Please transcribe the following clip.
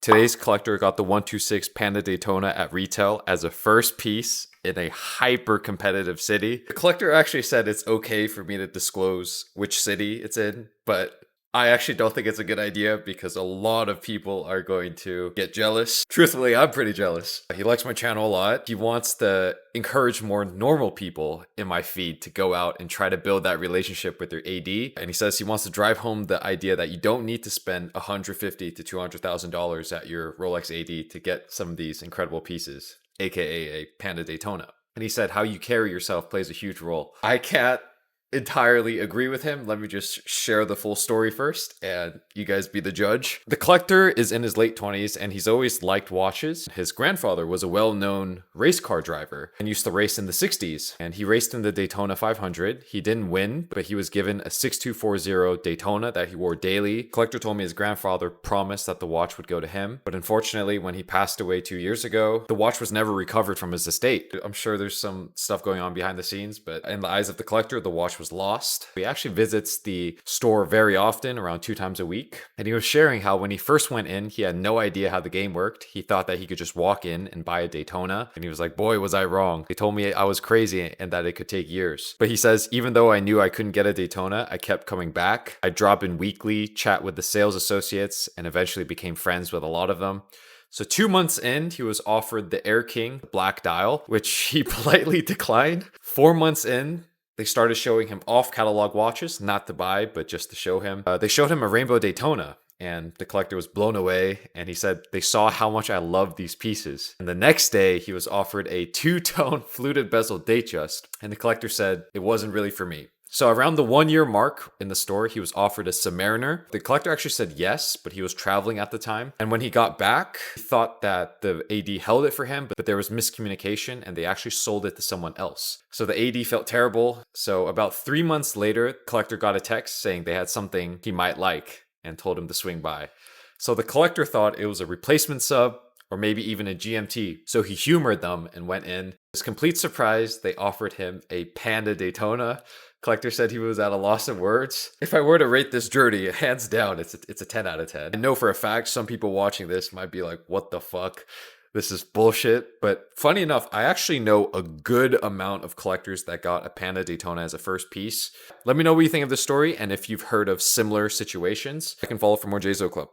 Today's collector got the 126 Panda Daytona at retail as a first piece in a hyper competitive city. The collector actually said it's okay for me to disclose which city it's in, but I actually don't think it's a good idea because a lot of people are going to get jealous. Truthfully, I'm pretty jealous. He likes my channel a lot. He wants to encourage more normal people in my feed to go out and try to build that relationship with their AD. And he says he wants to drive home the idea that you don't need to spend $150,000 to $200,000 at your Rolex AD to get some of these incredible pieces, aka a Panda Daytona. And he said how you carry yourself plays a huge role. I can't entirely agree with him. Let me just share the full story first and you guys be the judge. The collector is in his late 20s and he's always liked watches. His grandfather was a well-known race car driver and used to race in the 60s, and he raced in the Daytona 500. He didn't win, but he was given a 6240 Daytona that he wore daily. Collector told me his grandfather promised that the watch would go to him, but unfortunately when he passed away 2 years ago, the watch was never recovered from his estate. I'm sure there's some stuff going on behind the scenes, but in the eyes of the collector, the watch was lost. He actually visits the store very often, around 2 times a week. And he was sharing how when he first went in, he had no idea how the game worked. He thought that he could just walk in and buy a Daytona. And he was like, boy, was I wrong. They told me I was crazy and that it could take years. But he says, even though I knew I couldn't get a Daytona, I kept coming back. I'd drop in weekly, chat with the sales associates, and eventually became friends with a lot of them. So 2 months in, he was offered the Air King Black Dial, which he politely declined. 4 months in, they started showing him off-catalog watches, not to buy, but just to show him. They showed him a Rainbow Daytona, and the collector was blown away, and he said they saw how much I loved these pieces. And the next day, he was offered a 2-tone fluted bezel Datejust, and the collector said it wasn't really for me. So around the 1-year mark in the store, he was offered a Submariner. The collector actually said yes, but he was traveling at the time. And when he got back, he thought that the AD held it for him, but there was miscommunication and they actually sold it to someone else. So the AD felt terrible. So about 3 months later, the collector got a text saying they had something he might like and told him to swing by. So the collector thought it was a replacement sub or maybe even a GMT. So he humored them and went in. To his complete surprise, they offered him a Panda Daytona. Collector said he was at a loss of words. If I were to rate this journey, hands down, it's a 10 out of 10. I know for a fact some people watching this might be like, what the fuck? This is bullshit. But funny enough, I actually know a good amount of collectors that got a Panda Daytona as a first piece. Let me know what you think of this story and if you've heard of similar situations. I can follow for more JZO Club.